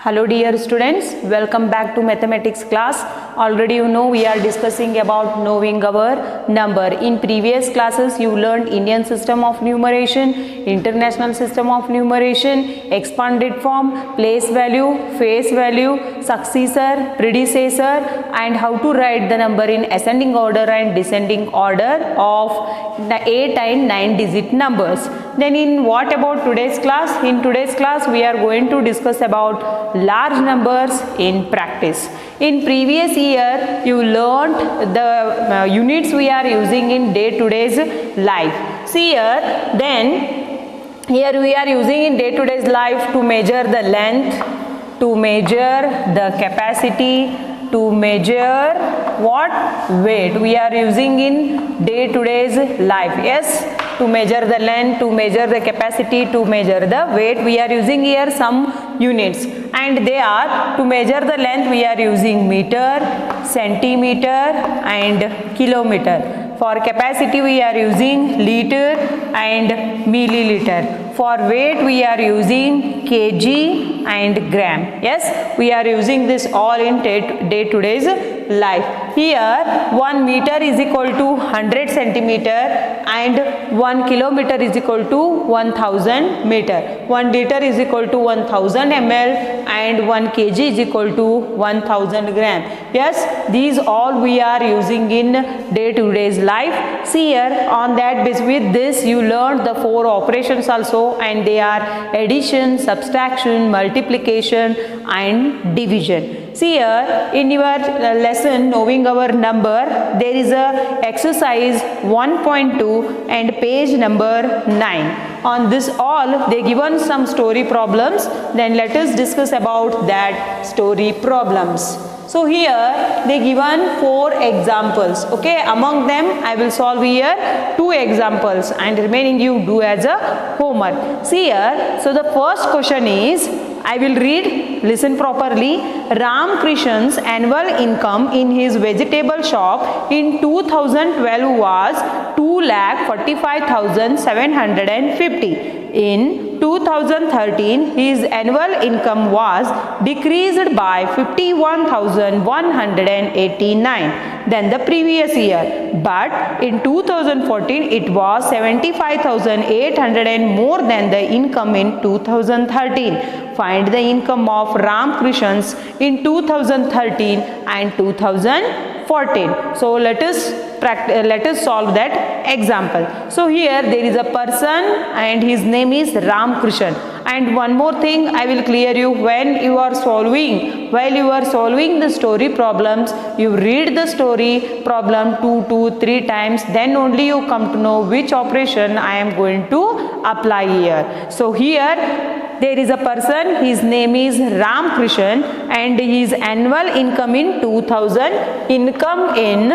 Hello dear students, welcome back to mathematics class. Already you know we are discussing about knowing our number. In previous classes you learned Indian system of numeration, international system of numeration, expanded form, place value, face value, successor, predecessor, and how to write the number in ascending order and descending order of the 8 and 9 digit numbers. Then in what about today's class? In today's class we are going to discuss about large numbers in practice. In previous year you learned the units we are using in day-to-day's life. See here, then here we are using in day-to-day's life to measure the length, to measure the capacity, to measure what weight we are using in day-to-day's life. Yes, to measure the length, to measure the capacity, to measure the weight, we are using here some units, and they are, to measure the length we are using meter, centimeter and kilometer. For capacity we are using liter and milliliter. For weight we are using kg and gram. Yes, we are using this all in day-to-day's life. Here 1 meter is equal to 100 centimeter and 1 kilometer is equal to 1000 meter. 1 liter is equal to 1000 ml and 1 kg is equal to 1000 gram. Yes, these all we are using in day-to-day's life. See here, on that basis, with this you learned the 4 operations also, and they are addition, subtraction, multiplication and division. See here, in your lesson knowing our number, there is a exercise 1.2 and page number 9. On this all they given some story problems. Then let us discuss about that story problems. So here they given 4 examples. Okay, among them I will solve here 2 examples and remaining you do as a homework. See here, so the first question is, I will read, listen properly. Ram Krishan's annual income in his vegetable shop in 2012 was 2,45,750. In 2013, his annual income was decreased by 51,189 than the previous year. But in 2014, it was 75,800 and more than the income in 2013. Find the income of Ram Krishan's in 2013 and 2014. So let us solve that example. So here there is a person and his name is Ram Krishan. And one more thing I will clear you, when you are solving, while you are solving the story problems, you read the story problem 2 to 3 times, then only you come to know which operation I am going to apply here. So here there is a person, his name is Ram Krishan, and his annual income in 2000, income in,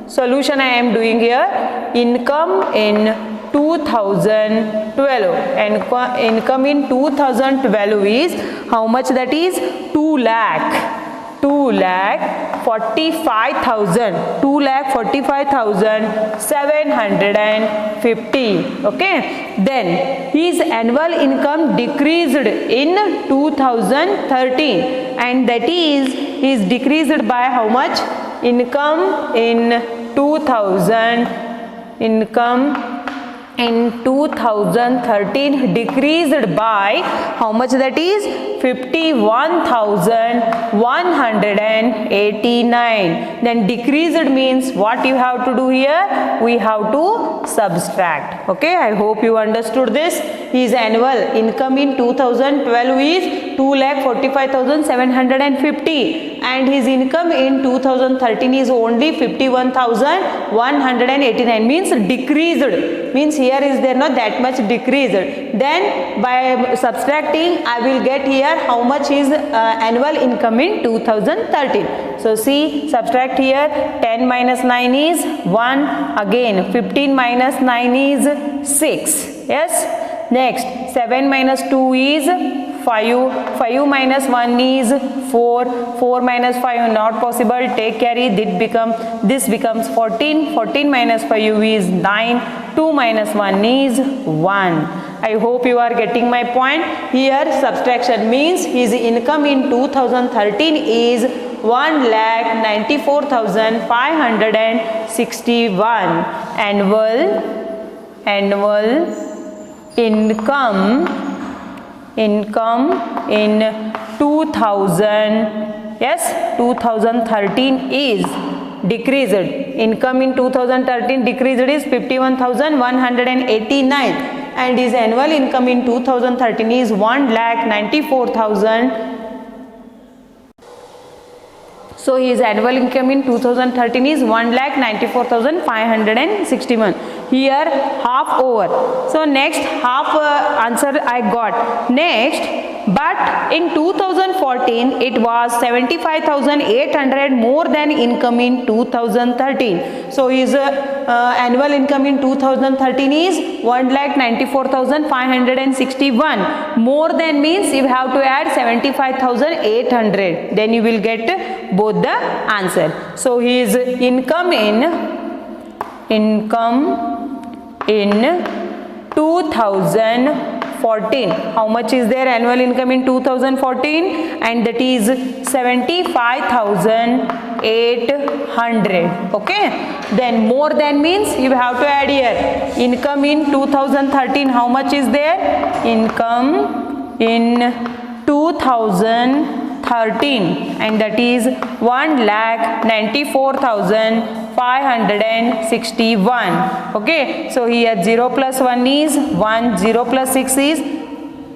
solution I am doing here, income in 2012, and income in 2012 is how much? That is 2,45,750. Okay, then his annual income decreased in 2013, and that is decreased by how much? Income in 2013 decreased by how much? That is 51,189. Then decreased means what you have to do here? We have to subtract. Okay, I hope you understood this. His annual income in 2012 is 2,45,750 and his income in 2013 is only 51,189, means decreased, means here is there not that much decreased. Then by subtracting I will get here how much is annual income in 2013. So see, subtract here, 10 minus 9 is 1, again 15 minus 9 is 6. Yes, next 7 minus 2 is 5, 5 minus 1 is 4, 4 minus 5 not possible, take carry, this becomes 14, 14 minus 5 is 9, 2 minus 1 is 1. I hope you are getting my point. Here subtraction means his income in 2013 is 1,94,561. Annual income in 2013 is decreased. Income in 2013 decreased is 51,189, and his annual income in 2013 is 1,94,000. So his annual income in 2013 is 1,94,561. Here half over. So next half answer I got. Next, but in 2014 it was 75,800 more than income in 2013. So his annual income in 2013 is 1,94,561. More than means you have to add 75,800. Then you will get both the answer. So his income in 2014, how much is their annual income in 2014? And that is 75,800. Okay, then more than means you have to add here. Income in 2013, how much is there? Income in 2013, and that is 1,94,561. Okay, so here 0 plus 1 is 1, 0 plus 6 is,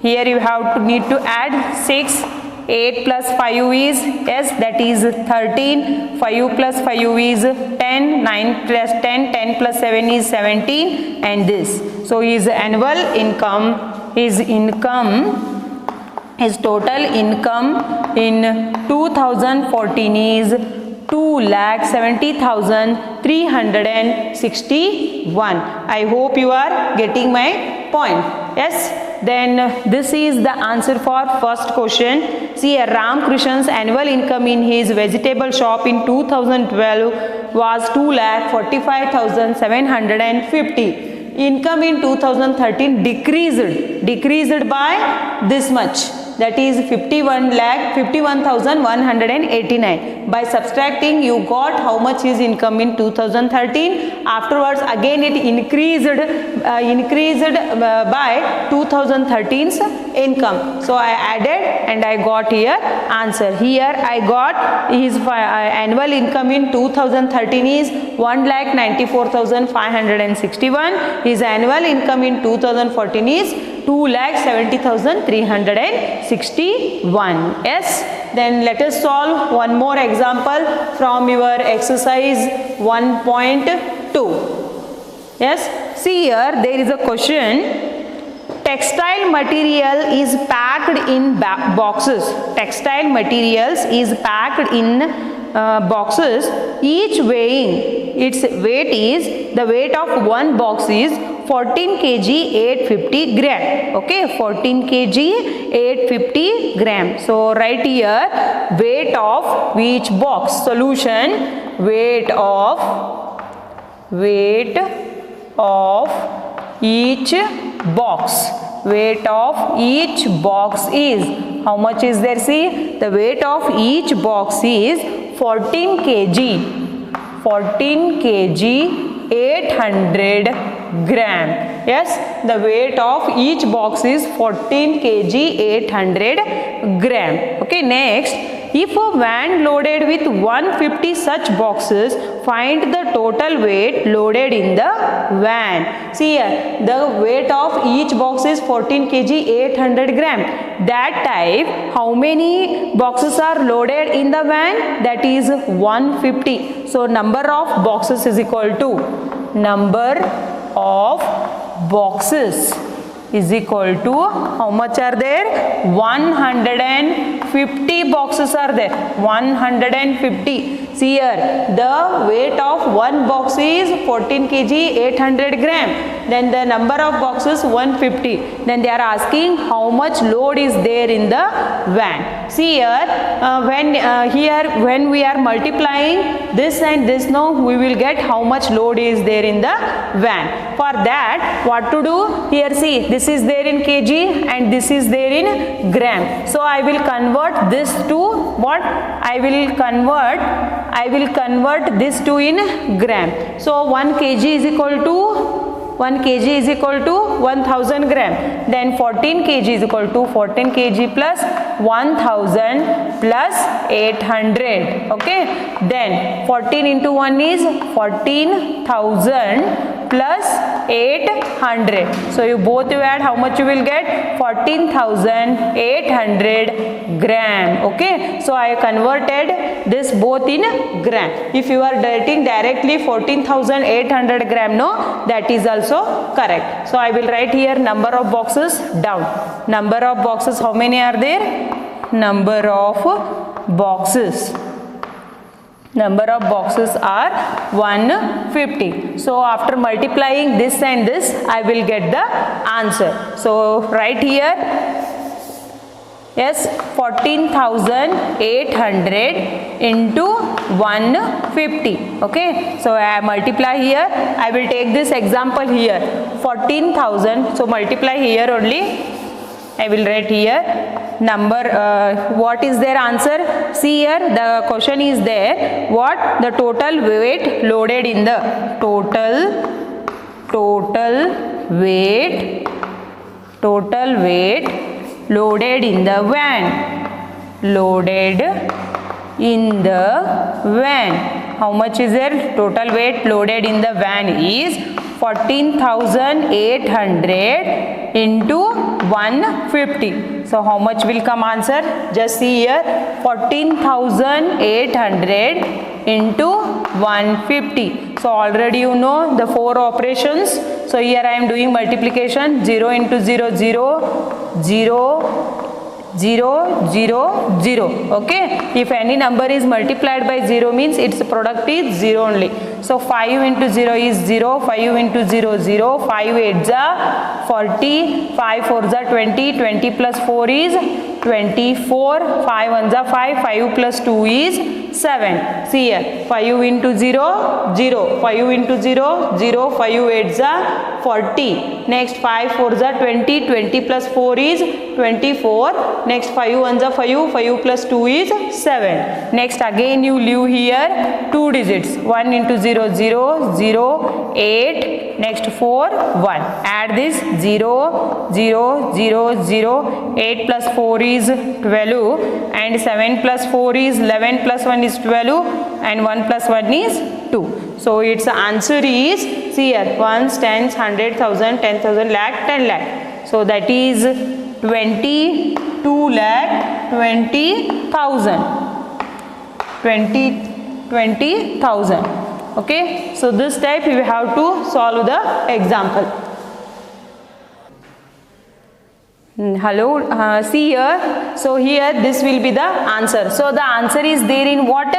here you have to need to add 6, 8 plus 5 is, yes, that is 13, 5 plus 5 is 10, 9 plus 10, 10 plus 7 is 17, and this. So his annual income, his total income in 2014 is 2,70,361. I hope you are getting my point. Yes, then this is the answer for first question. See, Ram Krishan's annual income in his vegetable shop in 2012 was 2,45,750. Income in 2013 decreased by this much, that is 51,189. By subtracting you got how much is income in 2013. Afterwards again it increased by 2013's income. So I added and I got here answer. Here I got his annual income in 2013 is 1,94,561. His annual income in 2014 is 2,70,361. Yes, then let us solve one more example from your exercise 1.2. Yes, see here there is a question. Textile material is packed in boxes. Textile materials is packed in boxes, each weighing, its weight is, the weight of one box is 14 kg 850 gram. Okay, 14 kg 850 gram. So write here weight of each box. Solution, weight of each box. Weight of each box is, how much is there? See, the weight of each box is 14 kg 800 gram. Yes, the weight of each box is 14 kg 800 gram. Okay, next, if a van loaded with 150 such boxes, find the total weight loaded in the van. See here, the weight of each box is 14 kg 800 gram. That type, how many boxes are loaded in the van? That is 150. So number of boxes is equal to number of boxes is equal to, how much are there? 150 boxes are there. 150. See here, the weight of one box is 14 kg 800 gram. Then the number of boxes 150. Then they are asking how much load is there in the van. See here, when we are multiplying this and this, now we will get how much load is there in the van. For that, what to do? Here see, this is there in kg and this is there in gram. So I will convert this to what? I will convert this to in gram. So 1 kg is equal to 1000 gram. Then 14 kg is equal to 14 kg plus 1000 plus 800. Okay. Then 14 into 1 is 14,000 plus 800. So you add, how much you will get? 14,800 gram. Okay. So I converted this both in gram. If you are writing directly 14,800 gram, no, that is also correct. So I will write here number of boxes down. Number of boxes, how many are there? Number of boxes. Number of boxes are 150. So after multiplying this and this, I will get the answer. So right here, yes, 14,800 into 150. Okay, so I multiply here. I will take this example here, 14,000. So multiply here only. I will write here number. What is their answer? See here, the question is there. What? The total weight loaded in the total weight loaded in the van. Loaded in the van. How much is there? Total weight loaded in the van is 14,800 into 150. So how much will come answer? Just see here, 14,800 into 150. So already you know the 4 operations. So here I am doing multiplication. 0 into 0, 0, 0, 0, 0, 0. Okay. If any number is multiplied by 0 means its product is 0 only. So 5 into 0 is 0, 5 into 0, 0, 5 8s are 40, 5 4s are 20, 20 plus 4 is 24, 5 1s are 5, 5 plus 2 is 7. See here, 5 into 0, 0, 5 into 0, 0, 5 8s are 40. Next 5 4s are 20, 20 plus 4 is 24. Next 5 1s are 5, 5 plus 2 is 7. Next again you leave here 2 digits, 1 into 0, 0, 0, 8, next 4, 1. Add this 0, 0, 0, 0, 8 plus 4 is 12 and 7 plus 4 is 11 plus 1 is 12 and 1 plus 1 is 2. So its answer is, see here, ones, tens, 100, 1,000, 10,000, lakh, 10 lakh. So that is 22 lakh 20,000. 20,000. Okay. So this type you have to solve the example. Hello, see here. So here this will be the answer. So the answer is there in what?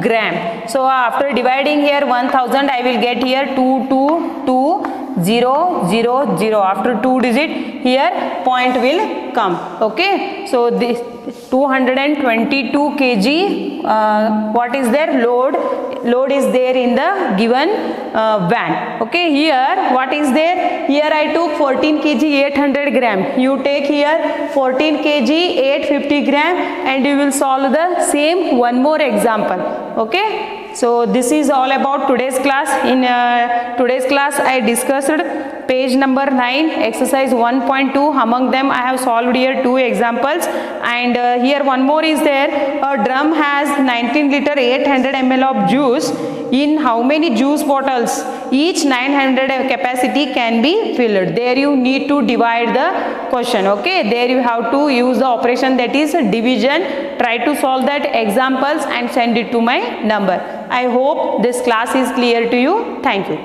Gram. So after dividing here 1,000, I will get here 222,000. After 2 digit here point will come. Okay. So this 222 kg. What is there? Load is there in the given van. Okay. Here what is there? Here I took 14 kg 800 gram. You take here 14 kg 850 gram and you will solve the same one more example. Okay. So this is all about today's class. In today's class I discussed page number 9, exercise 1.2. Among them I have solved here 2 examples, and here one more is there. A drum has 19 liter 800 ml of juice. In how many juice bottles each 900 capacity can be filled? There you need to divide the question. Okay, there you have to use the operation, that is division. Try to solve that examples and send it to my number. I hope this class is clear to you. Thank you.